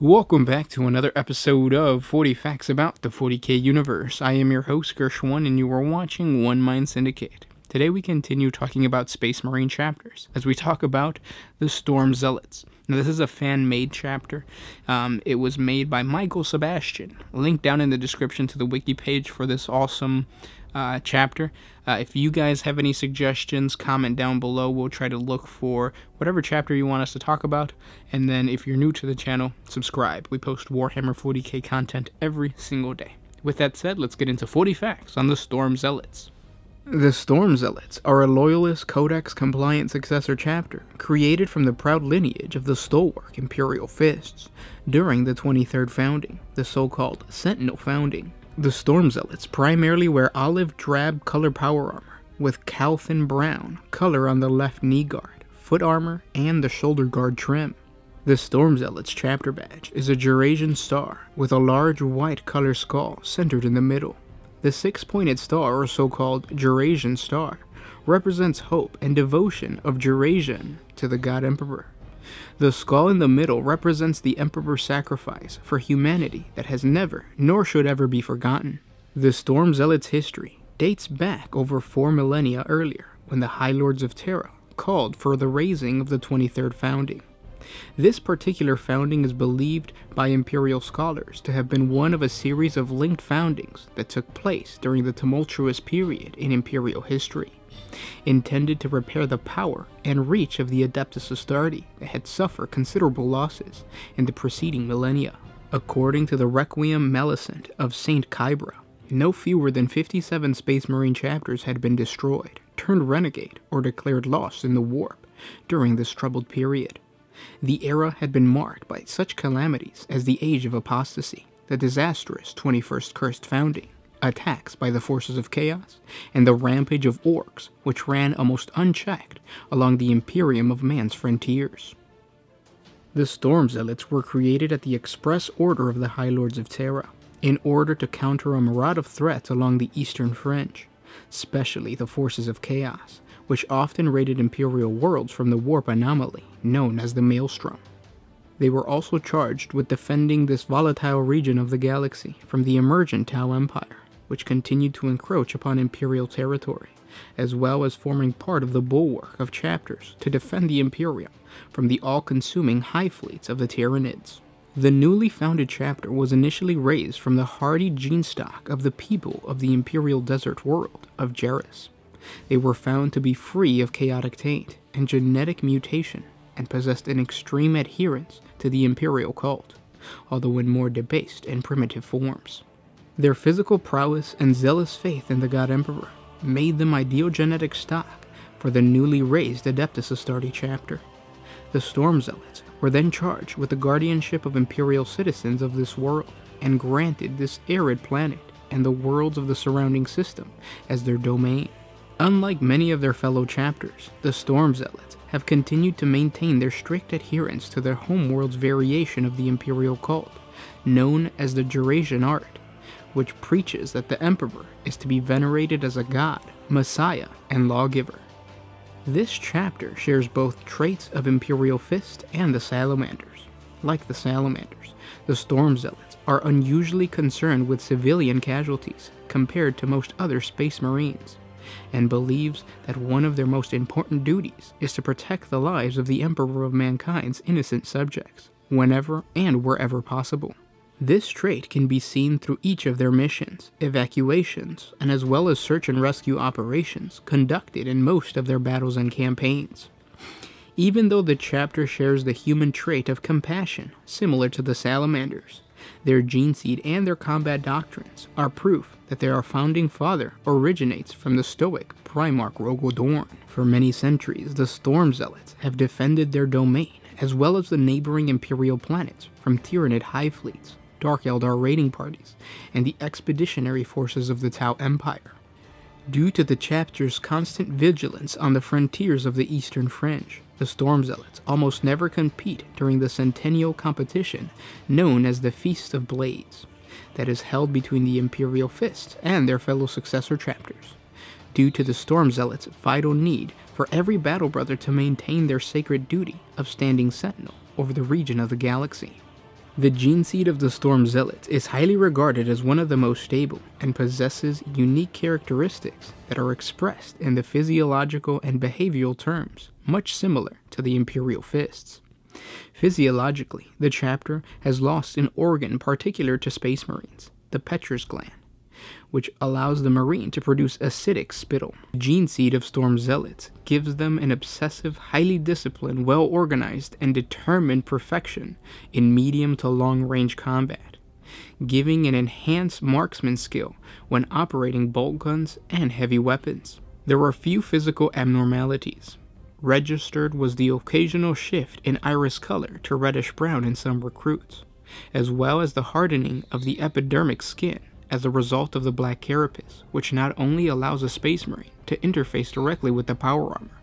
Welcome back to another episode of 40 Facts About the 40K Universe. I am your host, Gershwin, and you are watching One Mind Syndicate. Today we continue talking about Space Marine chapters, as we talk about the Storm Zealots. Now, this is a fan-made chapter. It was made by Michael Sebastian. Link down in the description to the wiki page for this awesome chapter. If you guys have any suggestions, comment down below. We'll try to look for whatever chapter you want us to talk about. And then if you're new to the channel, subscribe. We post Warhammer 40K content every single day. With that said, let's get into 40 facts on the Storm Zealots. The Storm Zealots are a Loyalist Codex-compliant successor chapter, created from the proud lineage of the stalwart Imperial Fists during the 23rd founding, the so-called Sentinel founding. The Storm Zealots primarily wear olive drab color power armor, with Calthan brown color on the left knee guard, foot armor, and the shoulder guard trim. The Storm Zealots chapter badge is a Jurasian star with a large white color skull centered in the middle. The six-pointed star, or so-called Jurasian star, represents hope and devotion of Jurasian to the God Emperor. The skull in the middle represents the Emperor's sacrifice for humanity that has never, nor should ever be forgotten. The Storm Zealots' history dates back over 4 millennia earlier, when the High Lords of Terra called for the raising of the 23rd founding. This particular founding is believed by Imperial scholars to have been one of a series of linked foundings that took place during the tumultuous period in Imperial history, intended to repair the power and reach of the Adeptus Astartes that had suffered considerable losses in the preceding millennia. According to the Requiem Maleficent of Saint Kybra, no fewer than 57 Space Marine chapters had been destroyed, turned renegade, or declared lost in the warp during this troubled period. The era had been marked by such calamities as the Age of Apostasy, the disastrous 21st Cursed Founding, attacks by the forces of chaos, and the rampage of orcs, which ran almost unchecked along the Imperium of Man's frontiers. The Storm Zealots were created at the express order of the High Lords of Terra, in order to counter a myriad of threats along the eastern fringe, especially the forces of chaos, which often raided Imperial worlds from the warp anomaly known as the Maelstrom. They were also charged with defending this volatile region of the galaxy from the emergent Tau Empire, which continued to encroach upon Imperial territory, as well as forming part of the bulwark of chapters to defend the Imperium from the all-consuming hive fleets of the Tyranids. The newly founded chapter was initially raised from the hardy gene stock of the people of the Imperial desert world of Geras. They were found to be free of chaotic taint and genetic mutation, and possessed an extreme adherence to the Imperial cult, although in more debased and primitive forms. Their physical prowess and zealous faith in the God Emperor made them ideal genetic stock for the newly raised Adeptus Astartes chapter. The Storm Zealots were then charged with the guardianship of Imperial citizens of this world, and granted this arid planet and the worlds of the surrounding system as their domain. Unlike many of their fellow chapters, the Storm Zealots have continued to maintain their strict adherence to their homeworld's variation of the Imperial cult, known as the Jurasian art, which preaches that the Emperor is to be venerated as a god, messiah, and lawgiver. This chapter shares both traits of Imperial Fist and the Salamanders. Like the Salamanders, the Storm Zealots are unusually concerned with civilian casualties compared to most other Space Marines, and believes that one of their most important duties is to protect the lives of the Emperor of Mankind's innocent subjects, whenever and wherever possible. This trait can be seen through each of their missions, evacuations, and as well as search and rescue operations conducted in most of their battles and campaigns. Even though the chapter shares the human trait of compassion, similar to the Salamanders, their gene seed and their combat doctrines are proof that their founding father originates from the stoic Primarch Rogal Dorn. For many centuries, the Storm Zealots have defended their domain, as well as the neighboring Imperial planets, from Tyranid hive fleets, Dark Eldar raiding parties, and the expeditionary forces of the Tau Empire. Due to the chapter's constant vigilance on the frontiers of the Eastern Fringe, the Storm Zealots almost never compete during the centennial competition known as the Feast of Blades, that is held between the Imperial Fist and their fellow successor chapters, due to the Storm Zealots' vital need for every battle brother to maintain their sacred duty of standing sentinel over the region of the galaxy. The gene seed of the Storm Zealots is highly regarded as one of the most stable and possesses unique characteristics that are expressed in the physiological and behavioral terms, much similar to the Imperial Fists. Physiologically, the chapter has lost an organ particular to Space Marines, the Petrus gland, which allows the Marine to produce acidic spittle. The gene seed of Storm Zealots gives them an obsessive, highly disciplined, well-organized, and determined perfection in medium to long-range combat, giving an enhanced marksman skill when operating bolt guns and heavy weapons. There are few physical abnormalities. Registered was the occasional shift in iris color to reddish-brown in some recruits, as well as the hardening of the epidermic skin as a result of the black carapace, which not only allows a Space Marine to interface directly with the power armor,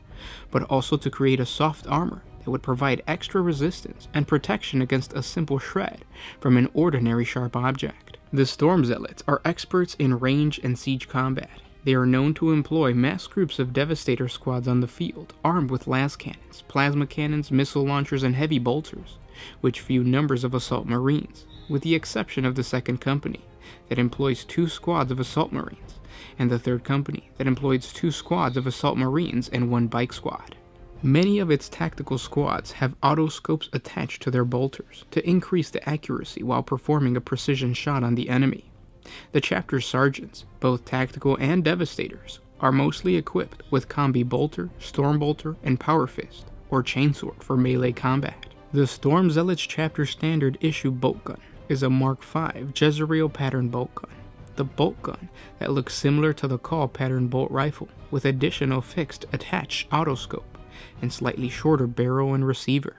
but also to create a soft armor that would provide extra resistance and protection against a simple shred from an ordinary sharp object. The Storm Zealots are experts in range and siege combat. They are known to employ mass groups of Devastator squads on the field, armed with las cannons, plasma cannons, missile launchers, and heavy bolters, with few numbers of assault marines, with the exception of the 2nd Company, that employs 2 squads of assault marines, and the 3rd Company that employs 2 squads of assault marines and 1 bike squad. Many of its tactical squads have autoscopes attached to their bolters to increase the accuracy while performing a precision shot on the enemy. The chapter's sergeants, both tactical and devastators, are mostly equipped with combi bolter, storm bolter, and power fist, or chainsword for melee combat. The Storm Zealots chapter standard issue bolt gun is a Mark V Jezreel pattern bolt gun, the bolt gun that looks similar to the Call pattern bolt rifle, with additional fixed attached autoscope and slightly shorter barrel and receiver.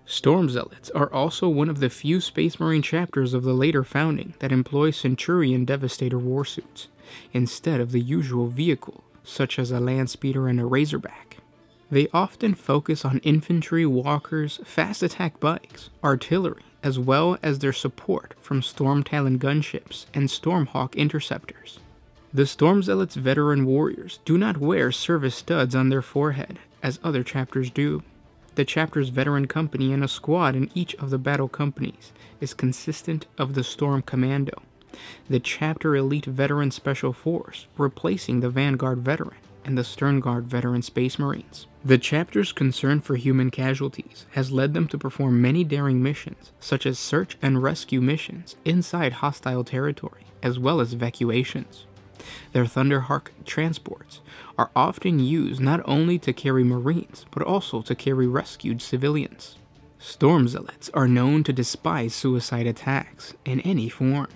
Storm Zealots are also one of the few Space Marine chapters of the later founding that employ Centurion Devastator warsuits, instead of the usual vehicle, such as a land speeder and a Razorback. They often focus on infantry, walkers, fast attack bikes, artillery, as well as their support from Storm Talon gunships and Stormhawk interceptors. The Storm Zealots veteran warriors do not wear service studs on their forehead, as other chapters do. The chapter's veteran company and a squad in each of the battle companies is consistent of the Storm Commando, the chapter elite veteran special force, replacing the Vanguard veteran and the Stern Guard veteran Space Marines. The chapter's concern for human casualties has led them to perform many daring missions, such as search and rescue missions inside hostile territory, as well as evacuations. Their Thunderhawk transports are often used not only to carry Marines, but also to carry rescued civilians. Storm Zealots are known to despise suicide attacks in any form,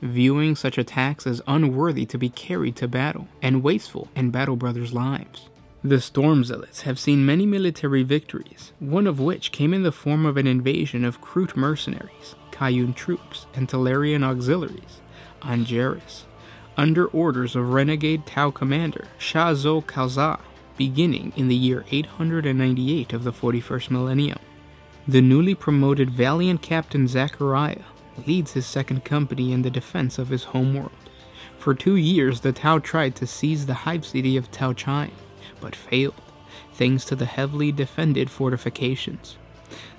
viewing such attacks as unworthy to be carried to battle and wasteful in Battle Brothers' lives. The Storm Zealots have seen many military victories, one of which came in the form of an invasion of Kroot mercenaries, Kayun troops, and Talarian auxiliaries on Jairus, under orders of renegade Tau commander Shah-Zol Kalza, beginning in the year 898 of the 41st millennium. The newly promoted valiant Captain Zachariah leads his 2nd Company in the defense of his homeworld. For 2 years, the Tau tried to seize the hive city of Tau Chine, but failed, thanks to the heavily defended fortifications.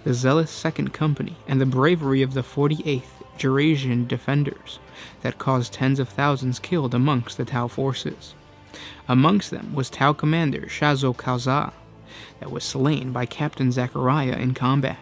The zealous 2nd Company and the bravery of the 48th Eurasian defenders that caused tens of thousands killed amongst the Tau forces. Amongst them was Tau commander Shah-Zol Kalza, that was slain by Captain Zachariah in combat.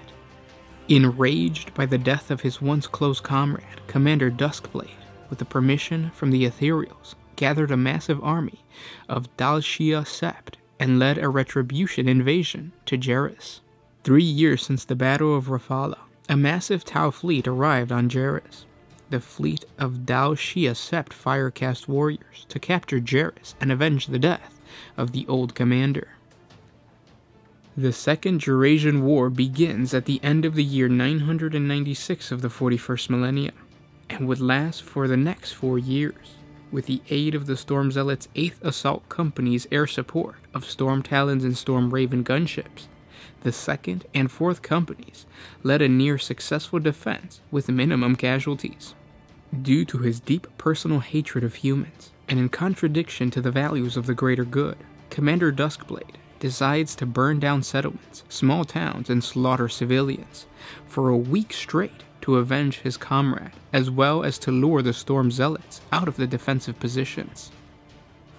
Enraged by the death of his once close comrade, Commander Duskblade, with the permission from the Ethereals, gathered a massive army of Dal-Shia Sept and led a retribution invasion to Jairus. 3 years since the Battle of Rafala, a massive Tau fleet arrived on Jairus. The fleet of Dal-Shia Sept firecast warriors to capture Jairus and avenge the death of the old commander. The Second Eurasian War begins at the end of the year 996 of the 41st millennium, and would last for the next 4 years, with the aid of the Storm Zealots' 8th Assault Company's air support of Storm Talons and Storm Raven gunships. The 2nd and 4th Companies led a near-successful defense with minimum casualties. Due to his deep personal hatred of humans, and in contradiction to the values of the greater good, Commander Duskblade decides to burn down settlements, small towns, and slaughter civilians for a week straight to avenge his comrade, as well as to lure the Storm Zealots out of the defensive positions.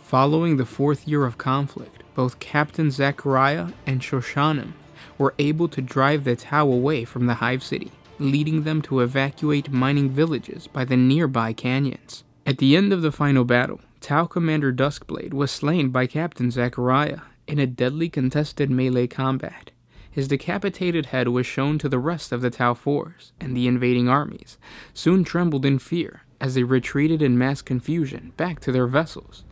Following the 4th year of conflict, both Captain Zachariah and Shoshanim were able to drive the Tau away from the Hive City, leading them to evacuate mining villages by the nearby canyons. At the end of the final battle, Tau Commander Duskblade was slain by Captain Zachariah in a deadly contested melee combat. His decapitated head was shown to the rest of the Tau force, and the invading armies soon trembled in fear as they retreated in mass confusion back to their vessels,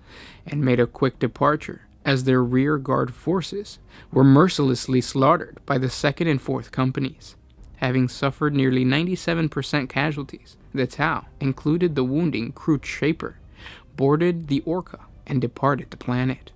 and made a quick departure as their rear guard forces were mercilessly slaughtered by the 2nd and 4th Companies. Having suffered nearly 97% casualties, the Tau, included the wounding Crew Shaper, boarded the Orca and departed the planet.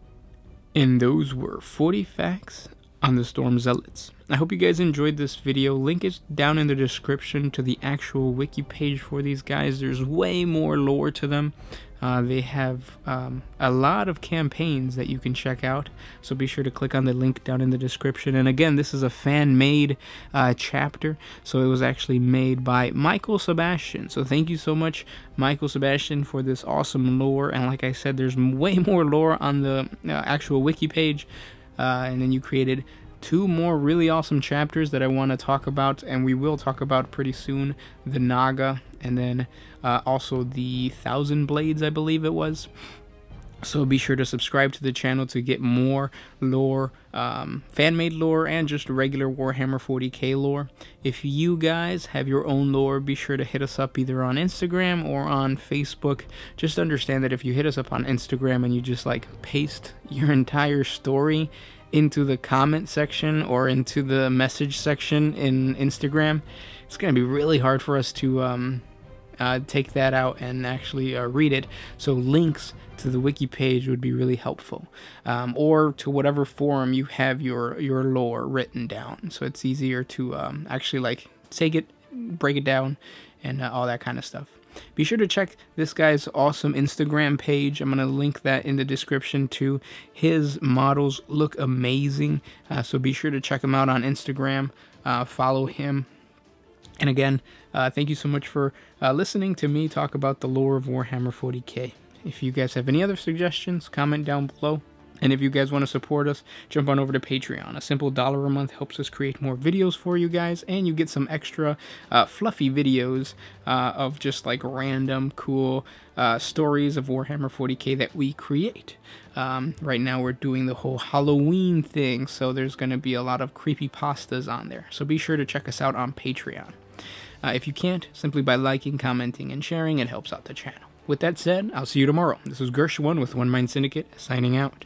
And those were 40 facts on the Storm Zealots. I hope you guys enjoyed this video. Link is down in the description to the actual wiki page for these guys. There's way more lore to them. They have a lot of campaigns that you can check out, so be sure to click on the link down in the description. And again, this is a fan-made chapter, so it was actually made by Michael Sebastian. So thank you so much, Michael Sebastian, for this awesome lore. And like I said, there's way more lore on the actual wiki page. And then you created 2 more really awesome chapters that I want to talk about, and we will talk about pretty soon. The Naga, and then also the 1,000 Blades, I believe it was. So be sure to subscribe to the channel to get more lore, fan-made lore, and just regular Warhammer 40K lore. If you guys have your own lore, be sure to hit us up either on Instagram or on Facebook. Just understand that if you hit us up on Instagram and you just like paste your entire story into the comment section or into the message section in Instagram, it's going to be really hard for us to take that out and actually read it. So links to the wiki page would be really helpful, or to whatever forum you have your lore written down, so it's easier to actually like take it, break it down, and all that kind of stuff. Be sure to check this guy's awesome Instagram page. I'm going to link that in the description too. His models look amazing, so be sure to check him out on Instagram. Follow him. And again, thank you so much for listening to me talk about the lore of Warhammer 40K. If you guys have any other suggestions, comment down below. And if you guys want to support us, jump on over to Patreon. A simple $1 a month helps us create more videos for you guys, and you get some extra fluffy videos of just like random cool stories of Warhammer 40K that we create. Right now we're doing the whole Halloween thing, so there's going to be a lot of creepypastas on there. So be sure to check us out on Patreon. If you can't, simply by liking, commenting, and sharing, it helps out the channel. With that said, I'll see you tomorrow. This is Gershwin with One Mind Syndicate, signing out.